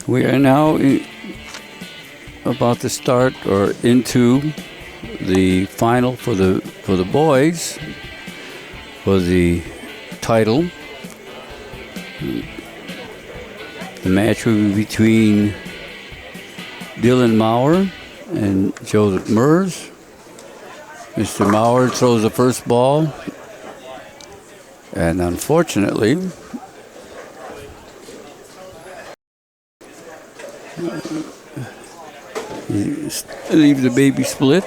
We are now about to start or into the final for the boys for the title. The match will be between Dylan Maurer and Joseph Merz. Mr. Maurer throws the first ball, and unfortunately, he leaves the baby split.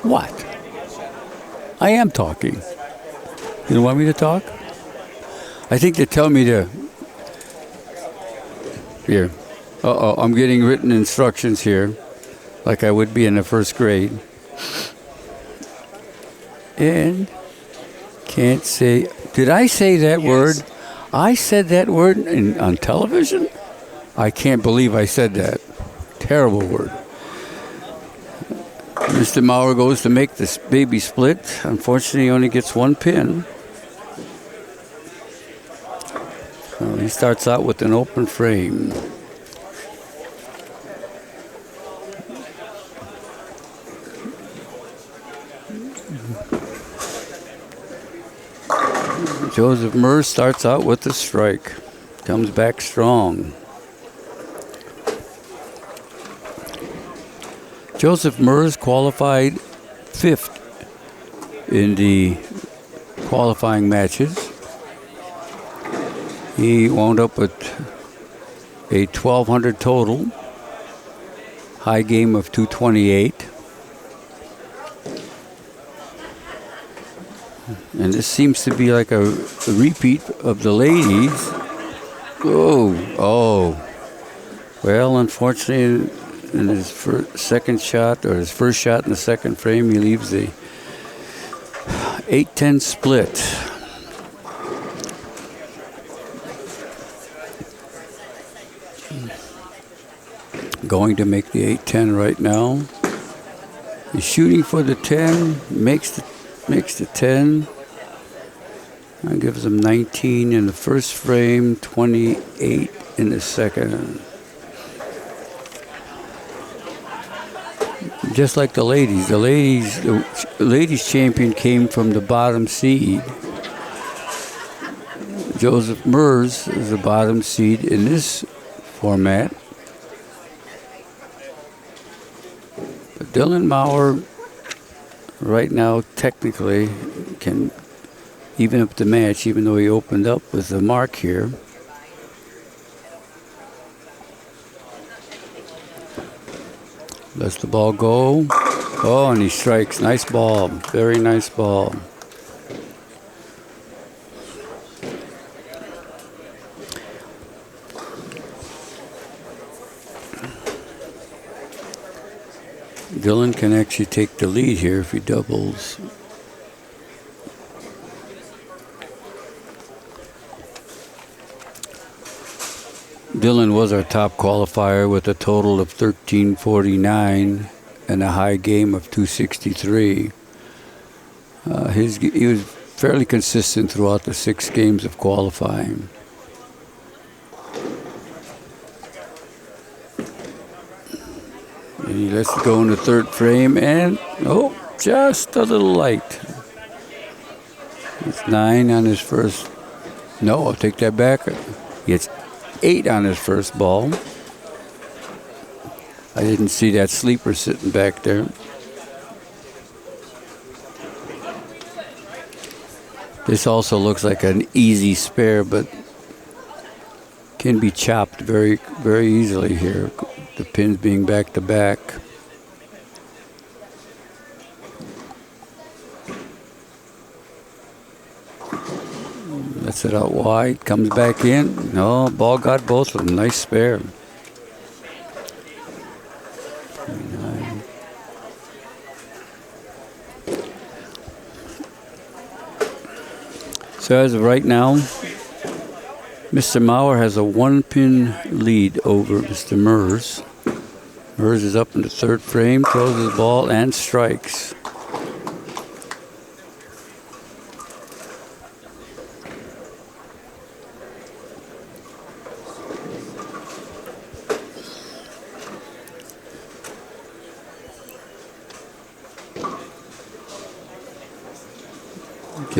What? I am talking. You don't want me to talk? I think they tell me to. Here. I'm getting written instructions here, like I would be in the first grade. And can't say. Did I say that word? I said that word on television? I can't believe I said that. Terrible word. Mr. Maurer goes to make this baby split. Unfortunately, he only gets one pin. So he starts out with an open frame. Joseph Merz starts out with a strike. Comes back strong. Joseph Merz qualified 5th in the qualifying matches. He wound up with a 1,200 total, high game of 228. And this seems to be like a repeat of the ladies. Oh. Well, unfortunately, in his second shot, or his first shot in the second frame, he leaves the 8-10 split. Going to make the 8-10 right now. He's shooting for the 10, makes the 10. That gives him 19 in the first frame, 28 in the second. Just like the ladies. The ladies champion came from the bottom seed. Joseph Merz is the bottom seed in this format. But Dylan Maurer right now technically can even up the match, even though he opened up with a mark here. Lets the ball go. Oh, and he strikes. Nice ball. Very nice ball. Dylan can actually take the lead here if he doubles. Dylan was our top qualifier with a total of 1349 and a high game of 263. He was fairly consistent throughout the 6 games of qualifying. And he lets it go in the third frame, and just a little light. It's 9 on his first. No, I'll take that back. He gets 8 on his first ball. I didn't see that sleeper sitting back there. This also looks like an easy spare, but can be chopped very, very easily here. The pins being back to back. Lets it out wide, comes back in. No, ball got both of them. Nice spare. 29. So as of right now, Mr. Maurer has a 1-pin lead over Mr. Merz. Merz is up in the third frame, throws his ball and strikes.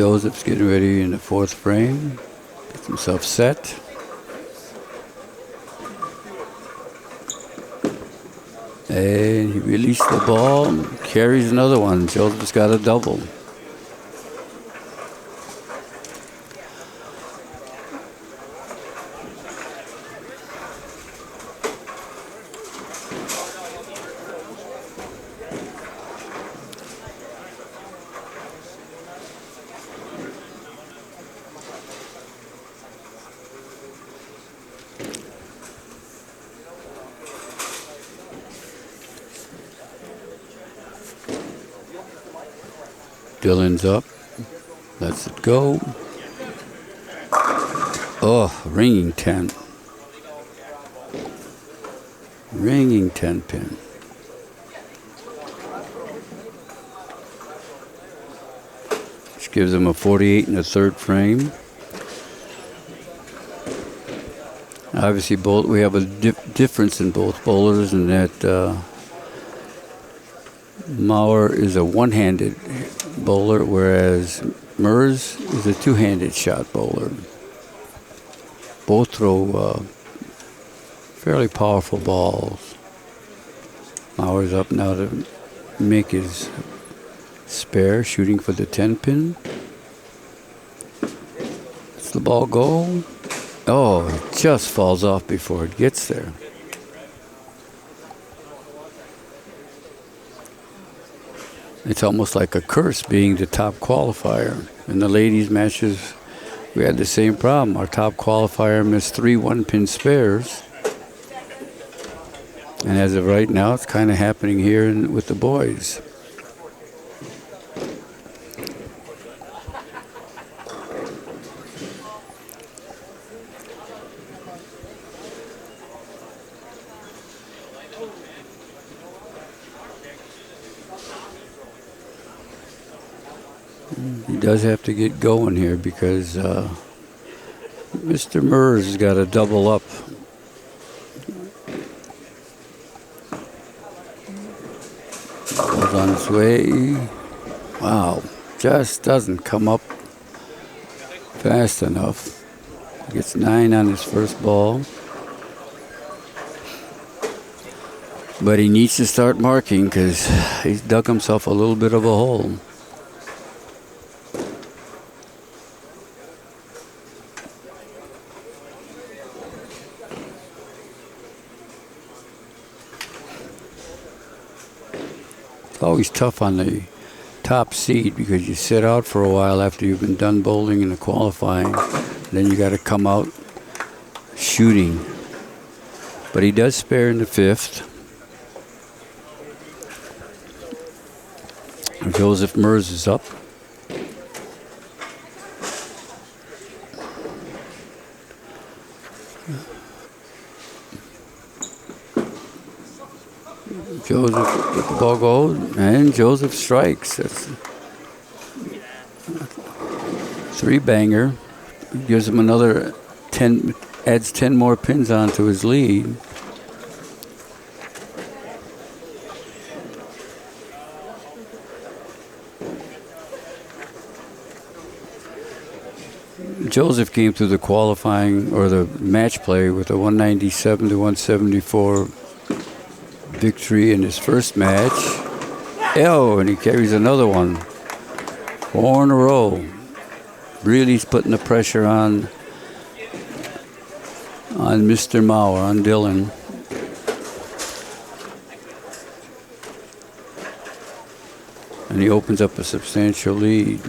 Joseph's getting ready in the fourth frame. Gets himself set. And he released the ball. Carries another one. Joseph's got a double. Dylan's up. Lets it go. Oh, ringing 10. Ringing 10 pin. Which gives him a 48 in the third frame. Obviously, we have a difference in both bowlers in that Maurer is a one-handed bowler, whereas Merz is a two-handed shot bowler. Both throw fairly powerful balls. Maurer's up now to make his spare, shooting for the 10 pin. Lets the ball go. Oh, it just falls off before it gets there. It's almost like a curse being the top qualifier. In the ladies' matches, we had the same problem. Our top qualifier missed 3 one-pin spares. And as of right now, it's kind of happening here with the boys. He does have to get going here because Mr. Merz has got to double up. Goes on its way. Wow, just doesn't come up fast enough. Gets 9 on his first ball. But he needs to start marking because he's dug himself a little bit of a hole. It's always tough on the top seed because you sit out for a while after you've been done bowling in the qualifying. Then you got to come out shooting. But he does spare in the fifth. Joseph Merz is up. Joseph with the ball goes, and Joseph strikes. That's 3-banger. Gives him another 10, adds 10 more pins onto his lead. Joseph came through the qualifying or the match play with a 197 to 174 victory in his first match. Oh, and he carries another one. 4 in a row. Really he's putting the pressure on Mr. Maurer, on Dylan. And he opens up a substantial lead.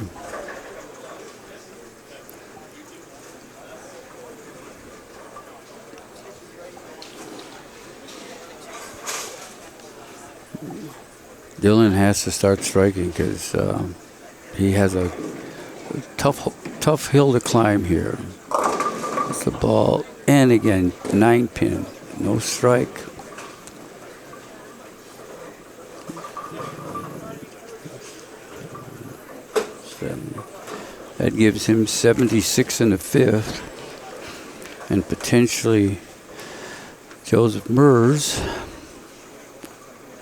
Dylan has to start striking because he has a tough hill to climb here. That's the ball. And again, 9 pin. No strike. That gives him 76 in the fifth. And potentially Joseph Merz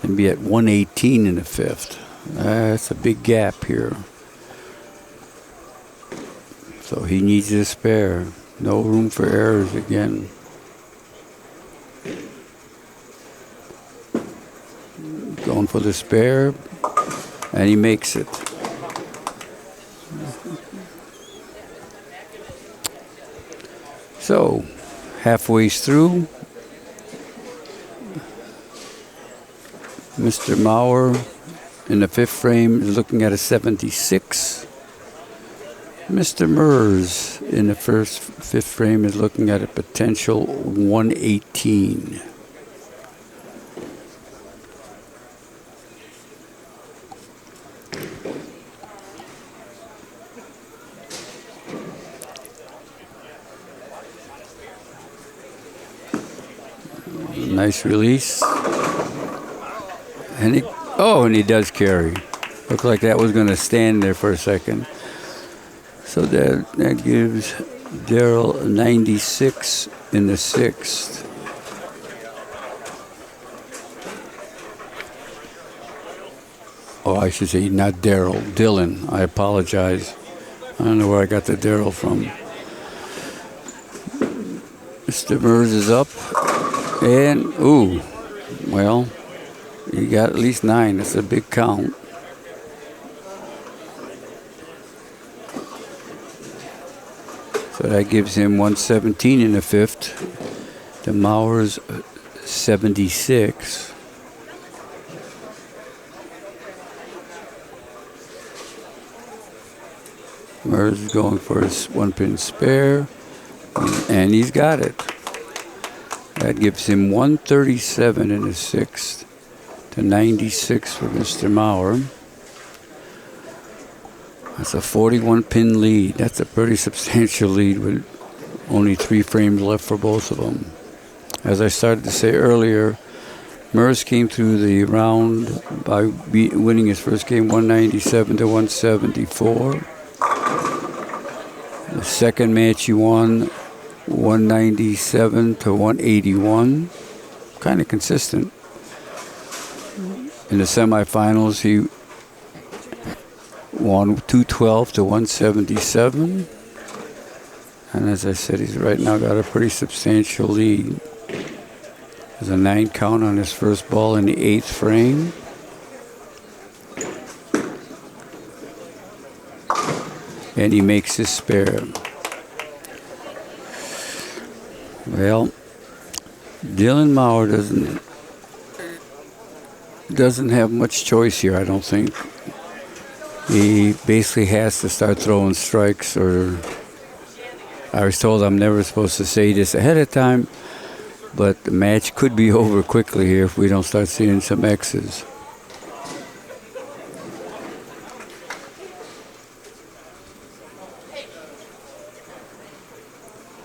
and be at 118 in the fifth. That's a big gap here. So he needs a spare. No room for errors again. Going for the spare, and he makes it. So, halfway through, Mr. Maurer in the fifth frame is looking at a 76. Mr. Merz in the fifth frame is looking at a potential 118. Nice release. And he does carry. Looked like that was going to stand there for a second. So that gives Daryl 96 in the sixth. Oh, I should say not Daryl, Dylan. I apologize. I don't know where I got the Daryl from. Mr. Merz is up. And, ooh, well, he got at least 9. That's a big count. So that gives him 117 in the fifth. The Maurer's 76. Merz is going for his 1-pin spare. And he's got it. That gives him 137 in the sixth to 96 for Mr. Maurer. That's a 41-pin lead. That's a pretty substantial lead with only 3 frames left for both of them. As I started to say earlier, Merz came through the round by winning his first game 197 to 174. The second match he won 197 to 181. Kind of consistent. In the semifinals, he won 212 to 177. And as I said, he's right now got a pretty substantial lead. There's a 9 count on his first ball in the 8th frame. And he makes his spare. Well, Dylan Maurer doesn't have much choice here, I don't think. He basically has to start throwing strikes, or I was told I'm never supposed to say this ahead of time, but the match could be over quickly here if we don't start seeing some X's.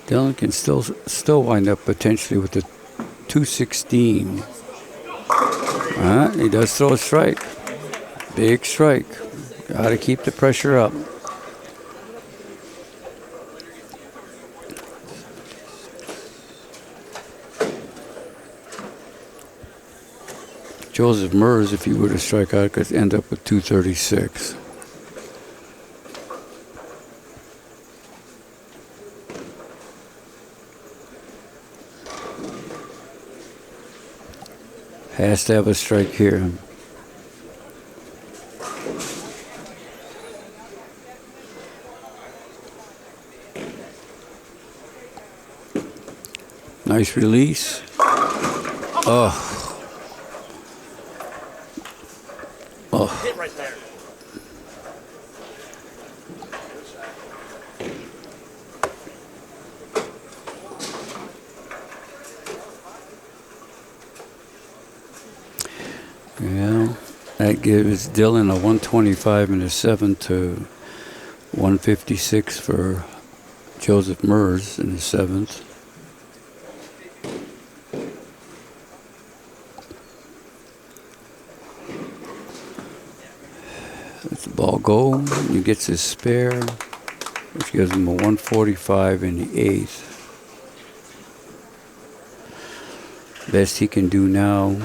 Dylan can still wind up potentially with the 216. He does throw a strike. Big strike. Got to keep the pressure up. Joseph Merz, if he were to strike out, could end up with 236. Has to have a strike here. Nice release. Oh. Hit right there. Yeah, that gives Dylan a 125 in the 7th to 156 for Joseph Merz in the 7th. Let the ball go. He gets his spare, which gives him a 145 in the 8th. Best he can do now,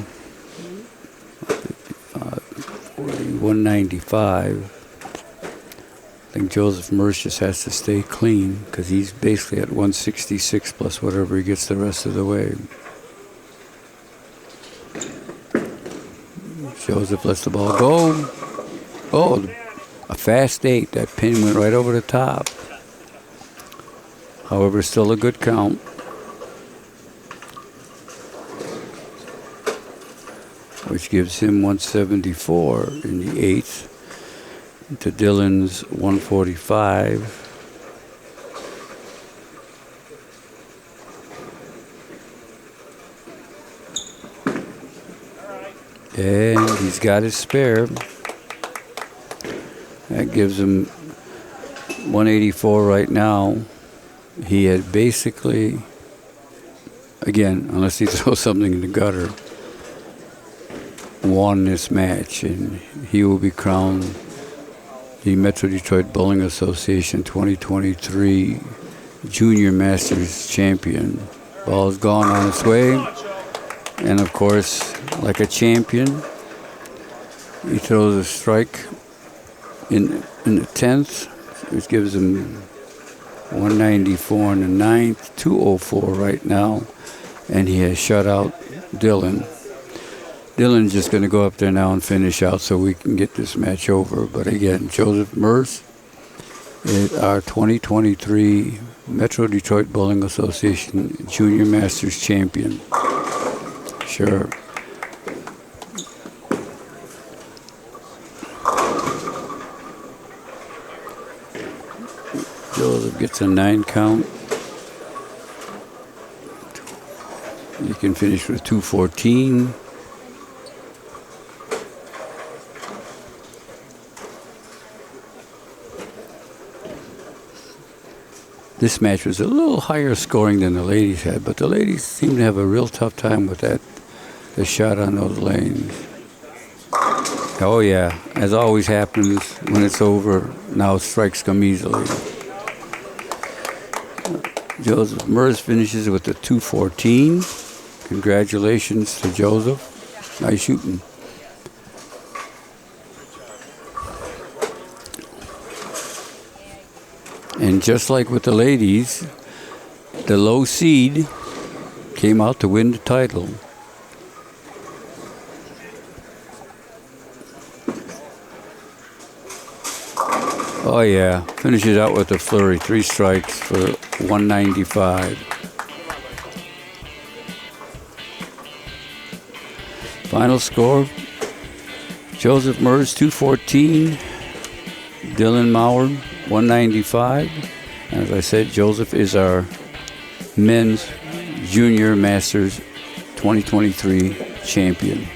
195. I think Joseph Merz just has to stay clean because he's basically at 166 plus whatever he gets the rest of the way. Joseph lets the ball go. Oh, a fast 8. That pin went right over the top. However, still a good count. Which gives him 174 in the 8th to Dylan's 145. And he's got his spare. That gives him 184 right now. He had basically, again, unless he throws something in the gutter, won this match, and he will be crowned the Metro Detroit Bowling Association 2023 Junior Masters Champion. Ball's gone on its way, and of course, like a champion, he throws a strike in the 10th, which gives him 194 in the 9th, 204 right now, and he has shut out Dylan. Dylan's just going to go up there now and finish out so we can get this match over. But again, Joseph Merz is our 2023 Metro Detroit Bowling Association Junior Masters Champion. Sure. Joseph gets a 9 count. You can finish with 214. This match was a little higher scoring than the ladies had, but the ladies seemed to have a real tough time with that, the shot on those lanes. Oh yeah, as always happens when it's over, now strikes come easily. Joseph Merz finishes with a 214. Congratulations to Joseph. Nice shooting. And just like with the ladies, the low seed came out to win the title. Oh yeah, finishes out with a flurry, 3 strikes for 195. Final score, Joseph Merz 214, Dylan Maurer 195. As I said, Joseph is our men's Junior Masters 2023 champion.